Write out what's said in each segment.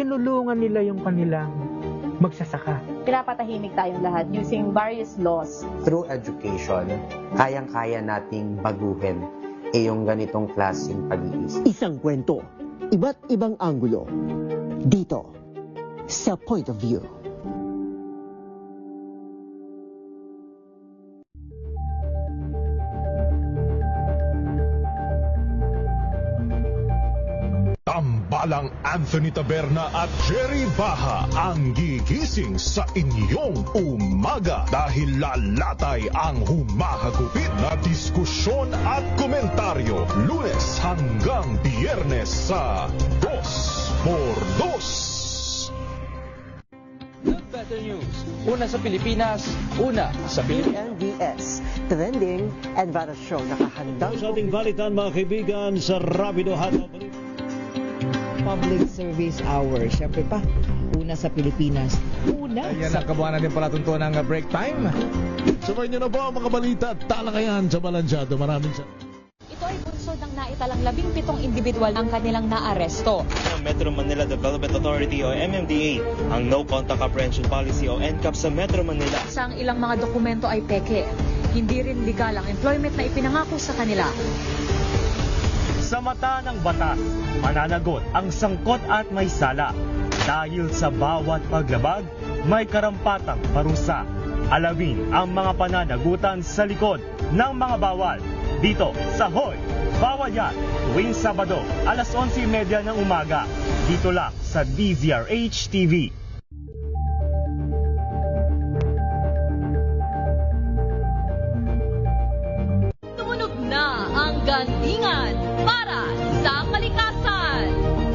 tinulungan nila yung kanilang magsasaka. Pinapatahimik tayong lahat using various laws. Through education, kayang-kaya nating baguhin yung ganitong klaseng pag-iisip. Isang kwento, iba't ibang anggulo. Dito, sa Point of View. Tambalang Anthony Taberna at Jerry Baha ang gigising sa inyong umaga dahil lalatay ang humahagupit na diskusyon at komentaryo Lunes hanggang Biyernes sa 2x2. Better News. Una sa Pilipinas, una sa Pilipinas. NBS, Trending and Viral Show. Nakahandang sa ating balitan mga kaibigan sa Rapido Hataw. Public Service Hour. Siyempre pa, una sa Pilipinas. Una Ayan sa... ang kabuhanan din pala tuntunan ng break time. Sabay nyo na po ang mga balita at talakayan sa Balansyado. Maraming sa... Ito ay bunso ng naitalang 17 individual ang kanilang naaresto. Ang Metro Manila Development Authority o MMDA ang No Contact Apprehension Policy o NCAP sa Metro Manila. Sa ang ilang mga dokumento ay peke. Hindi rin legal ang employment na ipinangako sa kanila. Sa mata ng batas, mananagot ang sangkot at may sala. Dahil sa bawat paglabag, may karampatang parusa. Alamin ang mga pananagutan sa likod ng mga bawal. Dito sa Hoy, Bawal Yan, tuwing Sabado, alas 11:30 ng umaga. Dito lang sa DZRH TV. Tumunog na ang gandingan para sa kalikasan.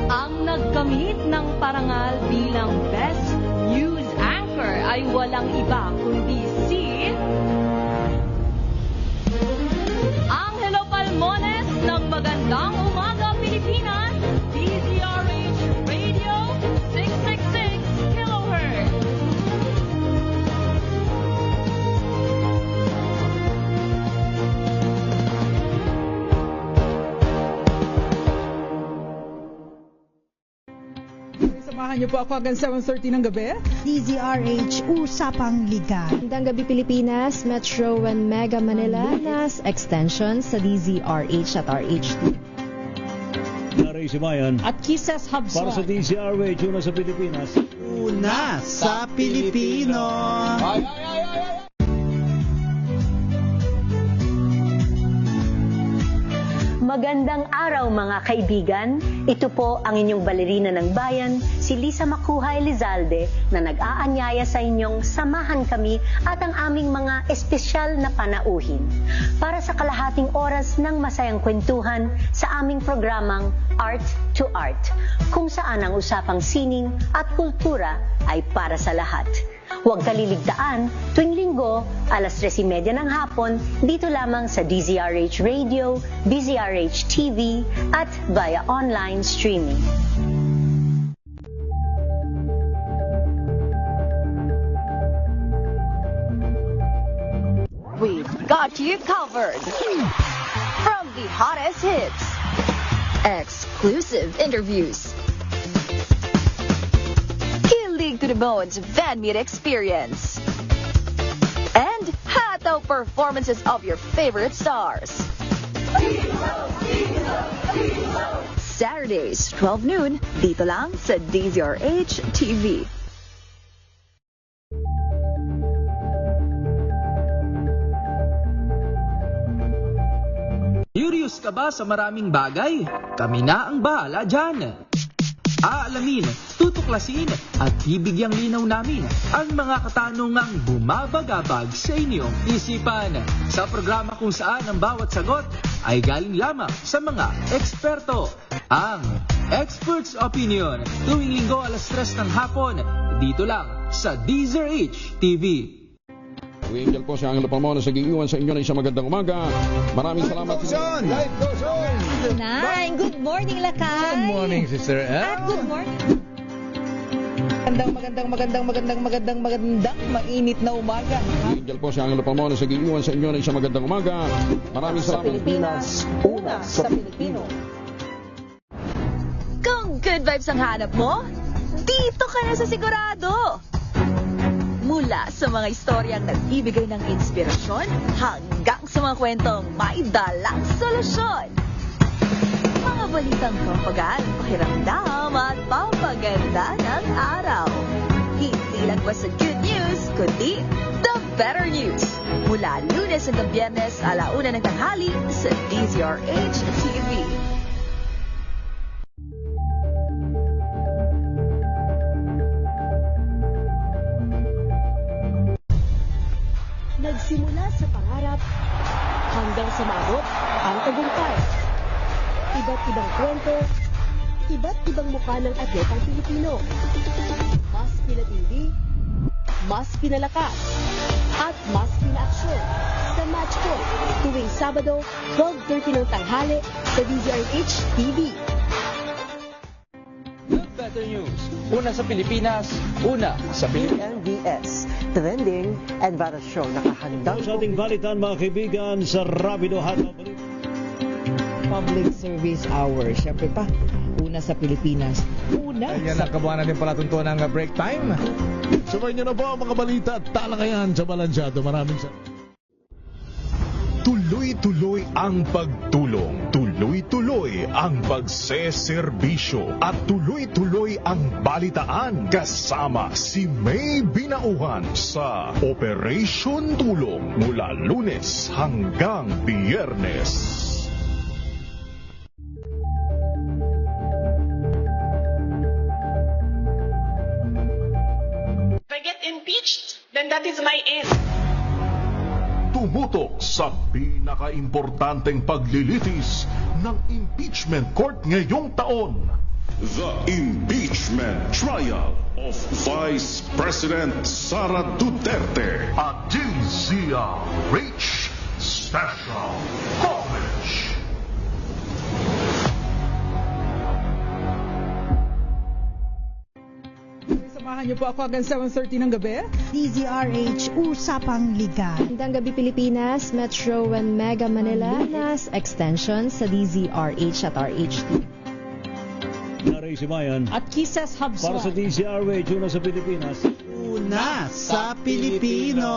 Ang nagkamit ng parangal bilang Best News Anchor ay walang iba kundi si Angelo Palmones ng Magandang Umaga Pilipinas, DZRH Radio 666 kHz. Samahan niyo po ako hanggang 7:30 ng gabi. DZRH Usapang Liga. Magandang gabi Pilipinas, Metro and Mega Manila, nas extension sa DZRH at RH2. Naray si Mayan. At Kisses Habswan. Para sa DZRH, una sa Pilipinas. Una sa Pilipino. Magandang araw mga kaibigan. Ito po ang inyong balerina ng bayan, si Lisa Makuha Elizalde, na nag-aanyaya sa inyong samahan kami at ang aming mga espesyal na panauhin para sa kalahating oras ng masayang kwentuhan sa aming programang Art to Art, kung saan ang usapang sining at kultura ay para sa lahat. Huwag kaliligtaan, tuwing linggo, alas 3:30 ng hapon, dito lamang sa DZRH Radio, DZRH TV, at via online streaming. We've got you covered. From the hottest hits, exclusive interviews, to the bones fan meet experience, and hataw performances of your favorite stars. Saturdays, 12 noon, dito lang sa DZRH TV. Curious ka ba sa maraming bagay? Kami na ang bahala dyan. Aalamin, tutuklasin at bibigyang linaw namin ang mga katanungang bumabagabag sa inyong isipan. Sa programa kung saan ang bawat sagot ay galing lamang sa mga eksperto. Ang Expert's Opinion, tuwing linggo alas 3 ng hapon, dito lang sa DZRH TV. Angel po si Angelo Palmones, nag-iiwan sa inyo na isang magandang umaga. Maraming salamat. Life goes on! Good morning, Lakay! Good morning, Sister Ann. At good morning! Magandang mainit na umaga. Angel po si Angelo Palmones, nag-iiwan sa inyo na isang magandang umaga. Maraming salamat. Sa Pilipinas, una sa Pilipino. Kung good vibes ang hanap mo, dito ka na sa sigurado. Mula sa mga istoryang nagbibigay ng inspirasyon hanggang sa mga kwentong may dalang solusyon. Mga balitang pampagaan, pakiramdam at papaganda ng araw. Hindi lang ba sa good news, kundi the better news. Mula Lunes hanggang Biyernes, 1:00 ng tanghali sa DZRH TV. Nagsimula sa pangarap hanggang sa maabot ang tagumpay. Iba't ibang kwento, iba't ibang mukha ng atletang Pilipino. Mas pinatindi, mas pinalakas, at mas pinaaksyon sa Match Point tuwing Sabado, 12:30 ng tanghali sa DZRH TV. Better news. Una sa Pilipinas, una sa Pilipinas. MBS, trending and viral show nakahandang sa ating balitan mga kaibigan sa Rapido Hataw Public Service Hour. Siyempre pa, una sa Pilipinas. Una Ayan ang kabuhanan din pala tuntunan ng break time. Sabay niyo na po ang mga balita at talakayan sa Balansyado. Maraming salamat. Tuloy-tuloy ang pagtulong, tuloy-tuloy ang pagseserbisyo, at tuloy-tuloy ang balitaan kasama si May Binauhan sa Operation Tulong mula Lunes hanggang Biyernes. If I get impeached, then that is my end. Tumutok sa pinaka-importanteng paglilitis ng impeachment court ngayong taon. The impeachment trial of Vice President Sara Duterte. A DZRH special coverage. Samahan niyo po ako hanggang 7:30 ng gabi. DZRH Usapang Liga. Magandang gabi Pilipinas, Metro and Mega Manila, nas extension sa DZRH at RHT. Naray Simayan. At Kisses Habswan. Para sa DZRH, una sa Pilipinas. Una sa Pilipino.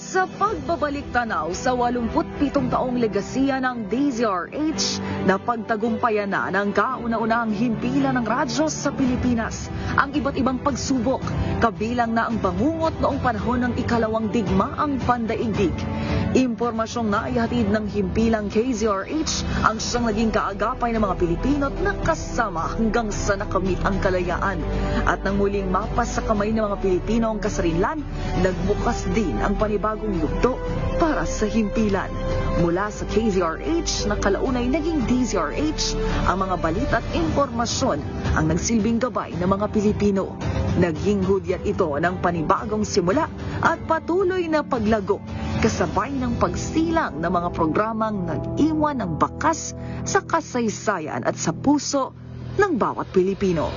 Sa pagbabalik tanaw sa 87 taong legasiya ng DZRH, napagtagumpayan na ng kauna-unahang himpilan ng radyo sa Pilipinas ang iba't ibang pagsubok, kabilang na ang bangungot noong panahon ng ikalawang digmaang pandaigdig. Impormasyong naihatid ng himpilang KZRH ang siyang naging kaagapay ng mga Pilipino at nakasama hanggang sa nakamit ang kalayaan. At nang muling mapas sa kamay ng mga Pilipino ang kasarinlan, nagbukas din ang panibagong yugto para sa himpilan. Mula sa KZRH na kalaunay naging DZRH, ang mga balita at impormasyon ang nagsilbing gabay ng mga Pilipino. Naging hudyat ito ng panibagong simula at patuloy na paglago, kasabay ng pagsilang ng mga programang nag-iwan ng bakas sa kasaysayan at sa puso ng bawat Pilipino.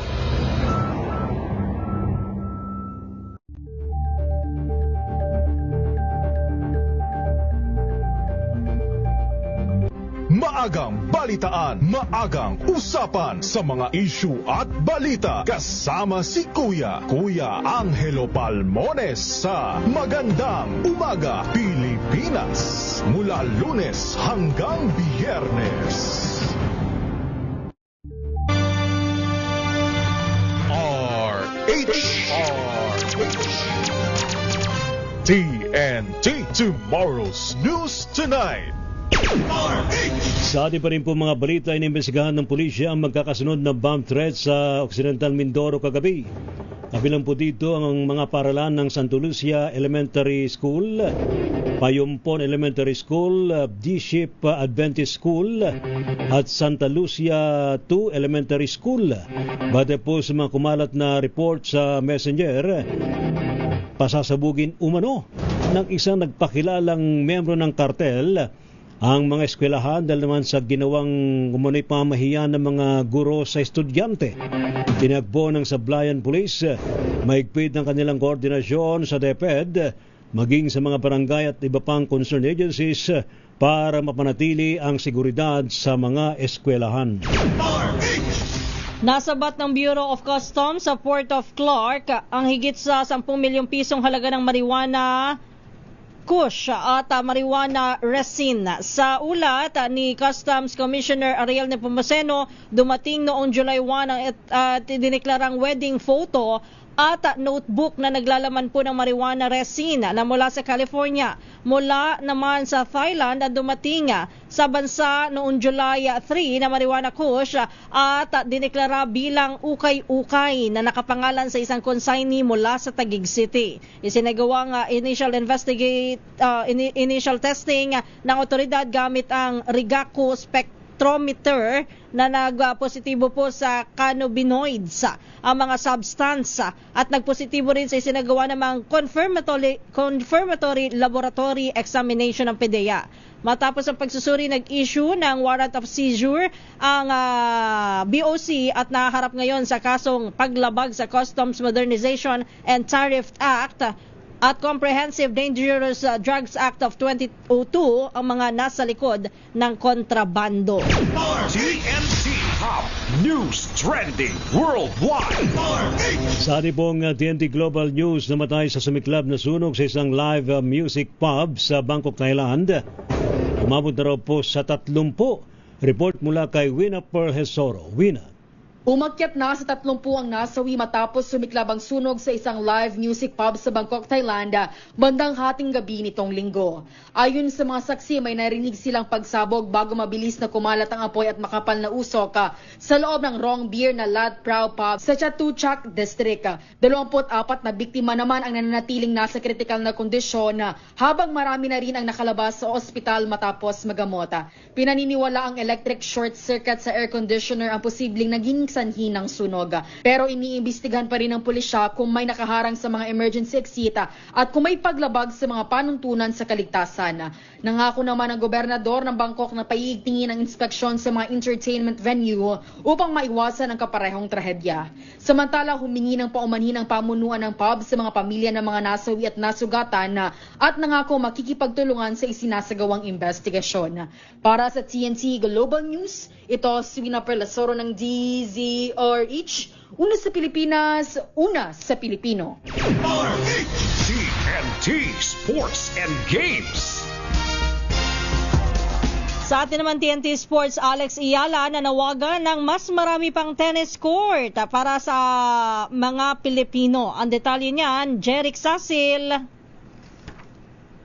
Maagang balitaan, maagang usapan sa mga issue at balita kasama si Kuya Angelo Palmones sa Magandang Umaga Pilipinas mula Lunes hanggang Biyernes. TNT Tomorrow's News Tonight. Sa atin pa rin po mga balita, inimbestigahan ng pulisya ang magkakasunod na bomb threat sa Occidental Mindoro kagabi. Kabilang po dito ang mga paralan ng Santa Lucia Elementary School, Payumpon Elementary School, D-Ship Adventist School at Santa Lucia 2 Elementary School. Bate po sa mga kumalat na report sa Messenger, pasasabugin umano ng isang nagpakilalang membro ng kartel ang mga eskwelahan dahil naman sa ginawang umunoy pamahiyan ng mga guro sa estudyante. Tinagbo ng Sablayan Police, mahigpit ng kanilang koordinasyon sa DepEd, maging sa mga barangay at iba pang concerned agencies para mapanatili ang seguridad sa mga eskwelahan. Nasabat ng Bureau of Customs sa Port of Clark ang higit sa 10 milyong pisong halaga ng marijuana kush at marijuana resin. Sa ulat ni Customs Commissioner Ariel Nepomuceno, dumating noong July 1 at dineklarang wedding photo at notebook na naglalaman po ng marijuana resin na mula sa California. Mula naman sa Thailand at dumating sa bansa noong July 3 na marijuana kush at dineklara bilang ukay-ukay na nakapangalan sa isang consignee mula sa Taguig City. Isinagawang initial testing ng otoridad gamit ang Rigaku spectrometer na nagpositibo po sa cannabinoids ang mga substance at nagpositibo rin sa isinagawa namang confirmatory laboratory examination ng PDEA. Matapos ang pagsusuri, nag-issue ng warrant of seizure ang BOC at naharap ngayon sa kasong paglabag sa Customs Modernization and Tariff Act at Comprehensive Dangerous Drugs Act of 2002 ang mga nasa likod ng kontrabando. TNT Top News Trending Worldwide. Sa ating pong TNT Global News, namatay sa sumiklab na sunog sa isang live music pub sa Bangkok, Thailand. Umabot na raw po sa 30. Report mula kay Wina Perhesoro. Wina. Umakyat na sa 30 ang nasawi matapos sumiklab ang sunog sa isang live music pub sa Bangkok, Thailand, bandang hating gabi nitong linggo. Ayon sa mga saksi, may narinig silang pagsabog bago mabilis na kumalat ang apoy at makapal na usok sa loob ng Rong Beer na Lat Prao Pub sa Chatuchak District. 24 na biktima naman ang nananatiling nasa kritikal na kondisyon habang marami na rin ang nakalabas sa ospital matapos magamot. Pinaniniwala ang electric short circuit sa air conditioner ang posibleng naging sanhi ng sunog. Pero iniimbestigahan pa rin ng pulisya kung may nakaharang sa mga emergency exit at kung may paglabag sa mga panuntunan sa kaligtasan. Nangako naman ang gobernador ng Bangkok na paiigtingin ang inspeksyon sa mga entertainment venue upang maiwasan ang kaparehong trahedya. Samantala, humingi ng paumanhin ang pamunuan ng pub sa mga pamilya ng mga nasawi at nasugatan at nangako makikipagtulungan sa isinasagawang investigasyon. Para sa TNT Global News, ito si Wina Perhesoro ng DZRH. Una sa Pilipinas, una sa Pilipino. TNT Sports and Games. Sa atin naman TNT Sports, Alex Iyala nanawagan ng mas marami pang tennis court para sa mga Pilipino. Ang detalye niyan, Jeric Sasil.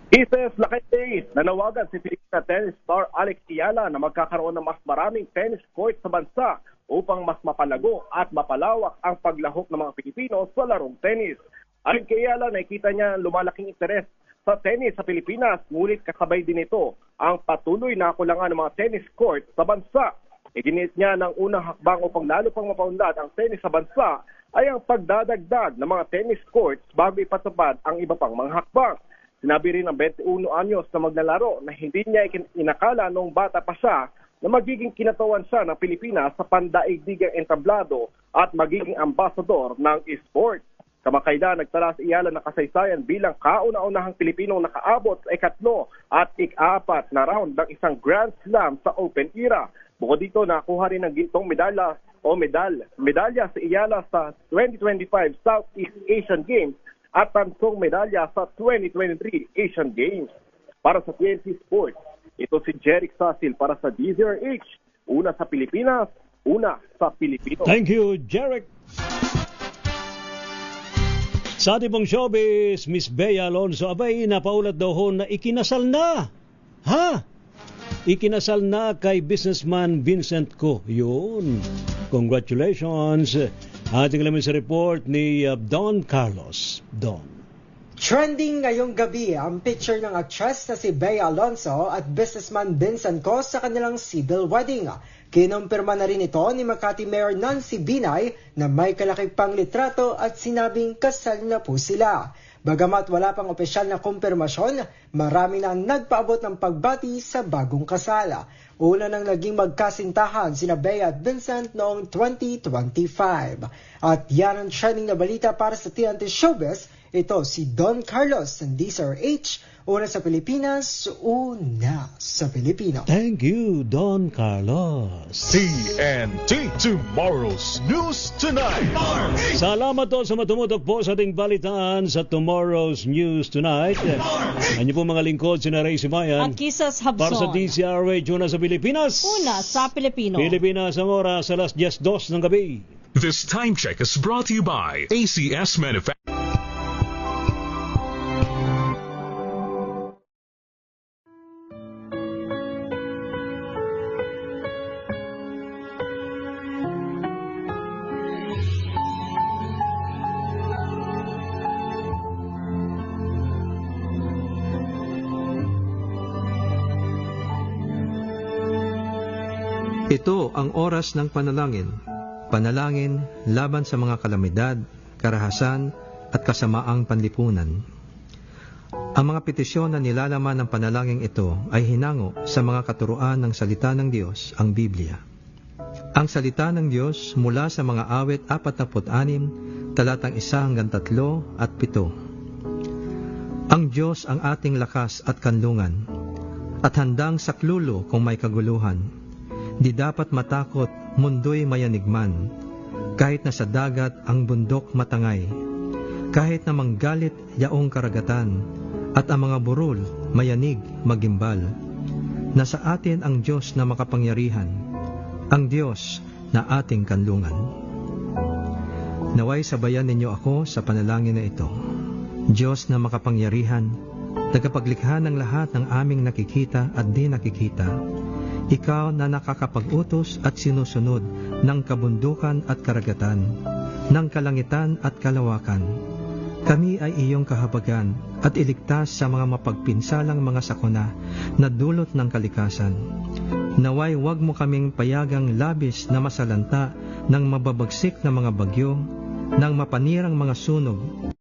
Ises Lakay, nanawagan si Filipina tennis star Alex Iyala na magkakaroon ng mas maraming tennis court sa bansa upang mas mapalago at mapalawak ang paglahok ng mga Pilipino sa larong tennis. Ayon kay Iyala, nakikita niya lumalaking interes sa tennis sa Pilipinas, ngunit kasabay din ito ang patuloy na kulangan ng mga tennis court sa bansa. Iginit niya ng unang hakbang upang lalo pang mapaunlad ang tennis sa bansa ay ang pagdadagdag ng mga tennis courts bago ipatupad ang iba pang mga hakbang. Sinabi rin ng 21 anyos na maglalaro na hindi niya inakala noong bata pa siya na magiging kinatawan siya ng Pilipinas sa pandaigdigang entablado at magiging ambasador ng e-sport. Kamakailan, nagtala si Iyala ng kasaysayan bilang kauna-unahang Pilipinong nakaabot sa 3 at 4 na round ng isang Grand Slam sa Open era. Bukod dito, nakuha rin ng gintong medalya si Iyala sa 2025 Southeast Asian Games at tansong medalya sa 2023 Asian Games. Para sa TNT Sports, ito si Jeric Sasil para sa DZRH. Una sa Pilipinas, una sa Pilipino. Thank you, Jeric. Sa ating pong showbiz, Miss Bea Alonzo, abay, napaulat daw ho na ikinasal na. Ha? Ikinasal na kay businessman Vincent Ko. Yun. Congratulations. Ating alamin sa report ni Don Carlos. Don. Trending ngayong gabi ang picture ng actress na si Bea Alonzo at businessman Vincent Ko sa kanilang civil wedding. Kinumpirma na rin ito ni Makati Mayor Nancy Binay na may kalaki pang litrato at sinabing kasal na po sila. Bagamat wala pang opisyal na kumpirmasyon, marami na nagpaabot ng pagbati sa bagong kasal. Una nang naging magkasintahan sina Bea at Vincent noong 2025. At yan ang trending na balita para sa TNT Showbiz. Ito si Don Carlos ng DZRH, una sa Pilipinas, una sa Pilipino. Thank you, Don Carlos. TNT Tomorrow's News Tonight. Salamat po sa matumutok po sa ating balitaan sa Tomorrow's News Tonight. Ano po mga lingkod, sina Ray Simayan. At Kisas Habson. Para sa DZRH, una sa Pilipinas. Una sa Pilipino. Pilipinas ang oras, alas 10:02 ng gabi. This time check is brought to you by ACS Manufacturing. Ito ang oras ng panalangin. Panalangin laban sa mga kalamidad, karahasan at kasamaang panlipunan. Ang mga petisyon na nilalaman ng panalangin ito ay hinango sa mga katuruan ng salita ng Diyos, ang Biblia. Ang salita ng Diyos mula sa mga awit 46, talatang 1-3 at 7. Ang Diyos ang ating lakas at kanlungan, at handang saklulo kung may kaguluhan. Di dapat matakot, mundo'y mayanigman, kahit na sa dagat ang bundok matangay, kahit na manggalit yaong karagatan, at ang mga burol mayanig magimbal. Nasa atin ang Diyos na makapangyarihan, ang Diyos na ating kanlungan. Naway sabayan ninyo ako sa panalangin na ito. Diyos na makapangyarihan, tagapaglikha ng lahat ng aming nakikita at di nakikita, Ikaw na nakakapag-utos at sinusunod ng kabundukan at karagatan, ng kalangitan at kalawakan. Kami ay iyong kahabagan at iligtas sa mga mapagpinsalang mga sakuna na dulot ng kalikasan. Naway huwag mo kaming payagang labis na masalanta ng mababagsik na mga bagyo, ng mapanirang mga sunog,